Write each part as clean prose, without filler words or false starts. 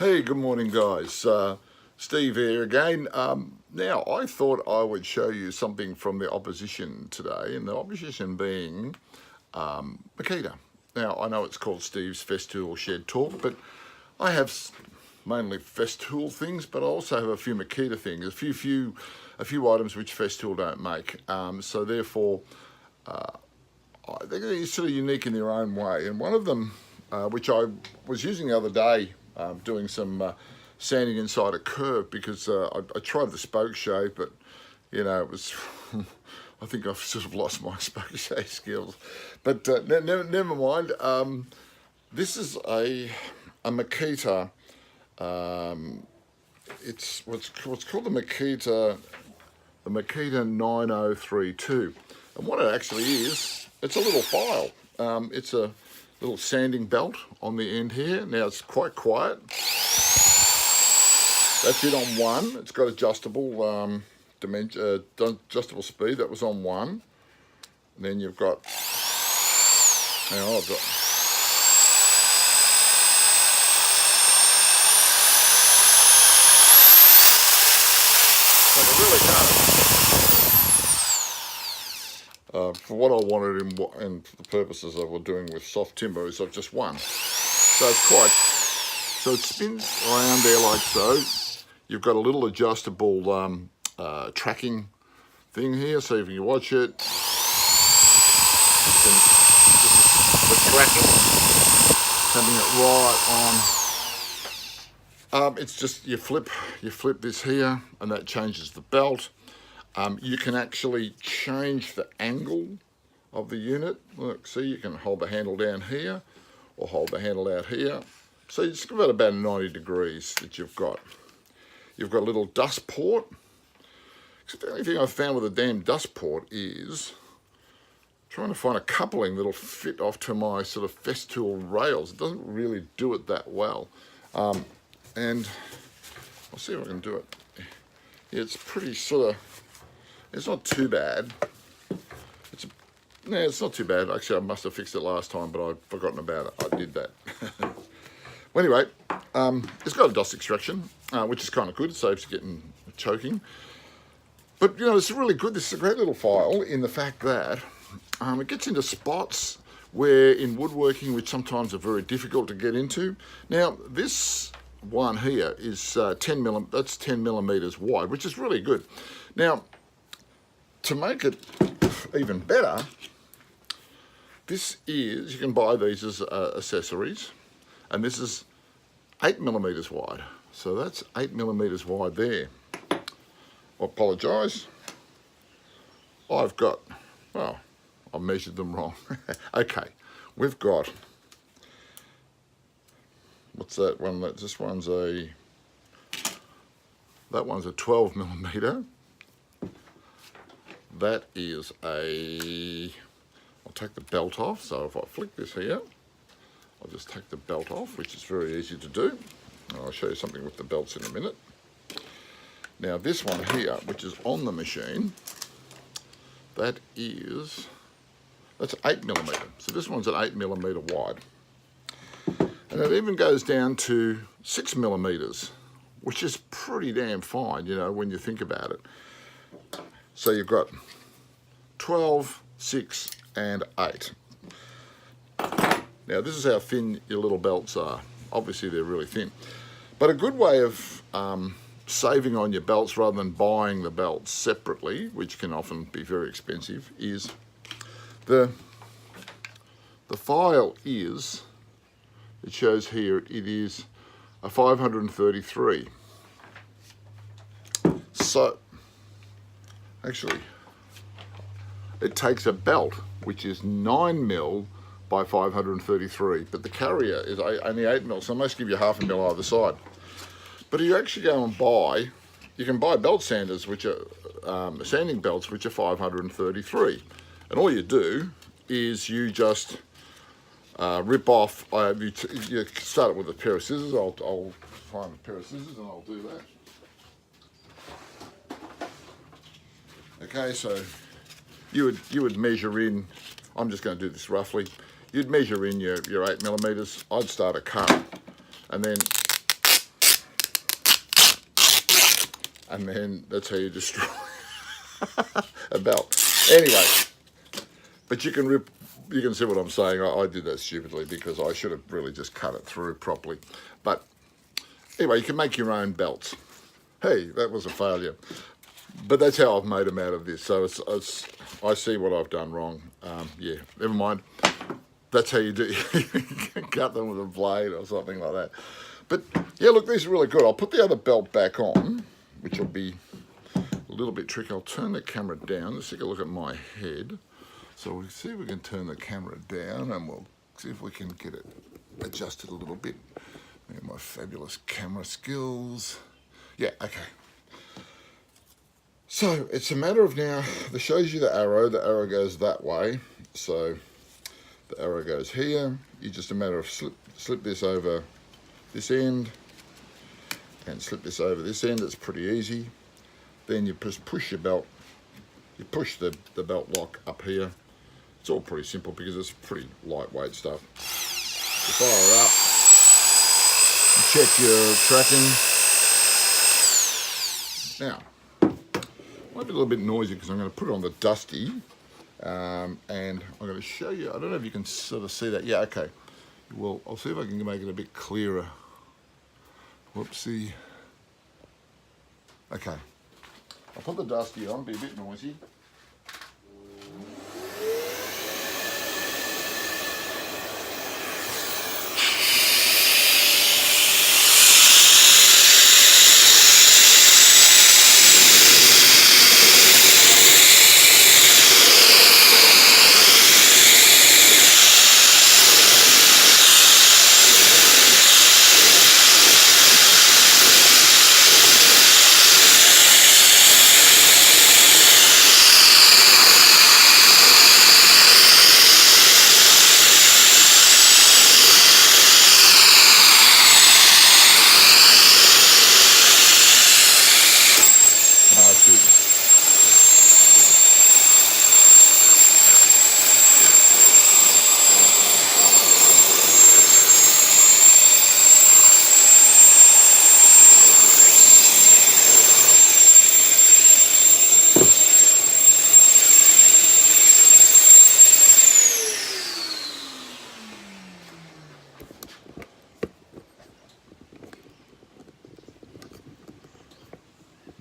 Hey, good morning, guys. Steve here again. Now, I thought I would show you something from the opposition today, and the opposition being Makita. Now, I know it's called Steve's Festool Shed Talk, but I have mainly Festool things, but I also have a few Makita things, a few items which Festool don't make. So therefore, they're sort of unique in their own way. And one of them, which I was using the other day, doing some sanding inside a curve because I tried the spoke shape, but you know, it was I think I've sort of lost my spoke shape skills, but never mind. This is a Makita. It's what's called the Makita 9032, and what it actually is, it's a little file. It's a little sanding belt on the end here. Now it's quite quiet. That's it on one. It's got adjustable adjustable speed. That was on one. And then you've got, now I've got, but it really can't. For what I wanted and for the purposes of what we're doing with soft timber is I've just one. So it's quite, so it spins around there like so. You've got a little adjustable tracking thing here, so if you watch it, this is the tracking, having it right on. It's just you flip this here, and that changes the belt. You can actually change the angle of the unit. Look, see, you can hold the handle down here or hold the handle out here. So it's got about 90 degrees that you've got. You've got a little dust port. Except the only thing I've found with a damn dust port is trying to find a coupling that'll fit off to my sort of Festool rails. It doesn't really do it that well. And I'll see if I can do it. Yeah, it's pretty sort of, it's not too bad. It's not too bad. Actually, I must have fixed it last time, but I'd forgotten about it. I did that. Well, anyway, it's got a dust extraction, which is kind of good. It saves you getting choking. But, you know, it's really good. This is a great little file in the fact that it gets into spots where in woodworking, which sometimes are very difficult to get into. Now, this one here is 10 millimeters wide, which is really good. Now, to make it even better, this is, you can buy these as accessories, and this is 8 millimeters wide. So that's 8 millimeters wide there. I apologise. I've got, well, I measured them wrong. Okay, we've got, what's that one? This one's that one's a 12 millimeter. That is I'll take the belt off. So if I flick this here, I'll just take the belt off, which is very easy to do. I'll show you something with the belts in a minute. Now this one here, which is on the machine, that's 8 millimeter. So this one's an 8 millimeter wide. And it even goes down to 6 millimeters, which is pretty damn fine, you know, when you think about it. So you've got 12, 6, and 8. Now this is how thin your little belts are. Obviously they're really thin. But a good way of saving on your belts rather than buying the belts separately, which can often be very expensive, is the file is, it shows here, it is a 533. So, actually, it takes a belt, which is 9 mil by 533, but the carrier is only 8 mil, so I must give you half a mil either side. But if you actually go and buy, you can buy belt sanders, which are sanding belts, which are 533. And all you do is you just rip off, you start it with a pair of scissors. I'll find a pair of scissors and I'll do that. Okay, so you would measure in, I'm just going to do this roughly, you'd measure in your 8 millimeters. I'd start a cut, and then and then that's how you destroy a belt. Anyway, but you can see what I'm saying. I did that stupidly because I should have really just cut it through properly. But anyway, you can make your own belts. Hey, that was a failure. But that's how I've made them out of this. So I see what I've done wrong. Yeah, never mind. That's how you do it. You can cut them with a blade or something like that. But yeah, look, these are really good. I'll put the other belt back on, which will be a little bit tricky. I'll turn the camera down. Let's take a look at my head. So we'll see if we can turn the camera down and we'll see if we can get it adjusted a little bit. My fabulous camera skills. Yeah, okay. So it's a matter of now, this shows you the arrow goes that way. So the arrow goes here. You just a matter of slip this over this end and slip this over this end. It's pretty easy. Then you just push your belt, you push the belt lock up here. It's all pretty simple because it's pretty lightweight stuff. You fire it up, you check your tracking. Now, might be a little bit noisy because I'm going to put it on the dusty, and I'm going to show you. I don't know if you can sort of see that. Yeah, okay. Well, I'll see if I can make it a bit clearer. Whoopsie. Okay. I'll put the dusty on, be a bit noisy.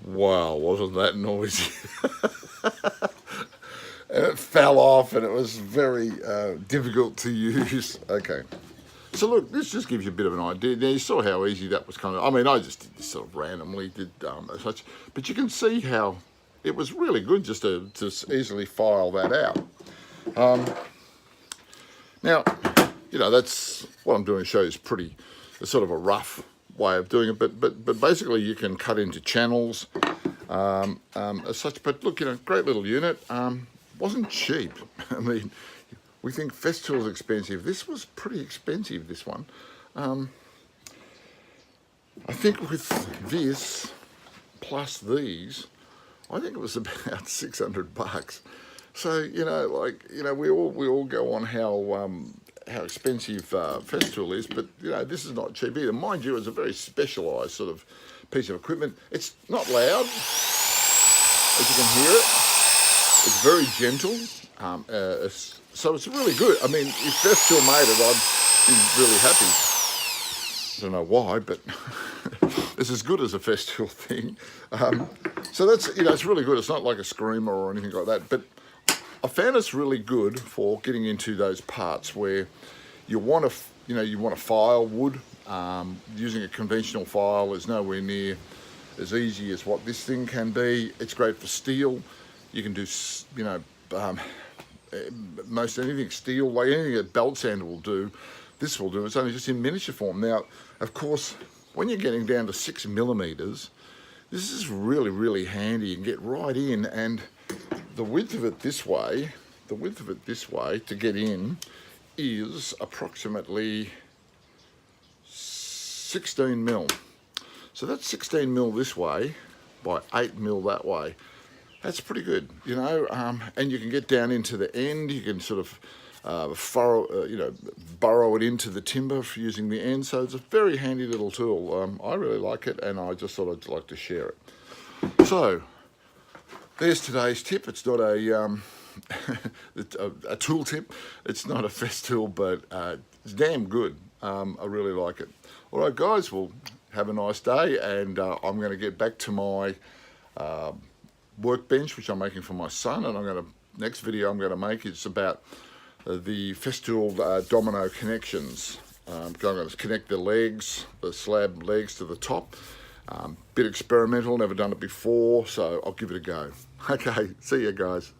Wow, wasn't that noisy? And it fell off and it was very difficult to use. Okay. So look, this just gives you a bit of an idea. Now you saw how easy that was kind of, I mean, I just did this sort of randomly, did as such, but you can see how it was really good just to easily file that out. Now, you know, that's what I'm doing to show you is pretty, it's sort of a rough way of doing it, but basically you can cut into channels as such. But look, you know, great little unit. Wasn't cheap. I mean, we think Festool is expensive. This was pretty expensive, this one. I think with this plus these, I think it was about $600. So, you know, like, you know, we all go on how expensive Festool is, but, you know, this is not cheap either. Mind you, it's a very specialised sort of piece of equipment. It's not loud, as you can hear it. It's very gentle, so it's really good. I mean, if Festool made it, I'd be really happy. I don't know why, but it's as good as a Festool thing. So that's, you know, it's really good. It's not like a screamer or anything like that, but I found it's really good for getting into those parts where you want to, you know, you want to file wood. Using a conventional file is nowhere near as easy as what this thing can be. It's great for steel. You can do, you know, most anything steel, like anything a belt sander will do, this will do. It's only just in miniature form. Now, of course, when you're getting down to 6mm, this is really, really handy. You can get right in, and the width of it this way, to get in is approximately 16mm. So that's 16mm this way by 8mm that way. That's pretty good, you know, and you can get down into the end. You can sort of furrow, you know, burrow it into the timber for using the end. So it's a very handy little tool. I really like it, and I just thought I'd like to share it. So there's today's tip. It's not a a tool tip. It's not a Festool, but it's damn good. I really like it. All right, guys. Well, have a nice day, and I'm going to get back to my workbench, which I'm making for my son, and next video I'm going to make is about the Festool domino connections. I'm going to connect the legs, the slab legs to the top. Bit experimental, never done it before, so I'll give it a go. Okay, see you guys.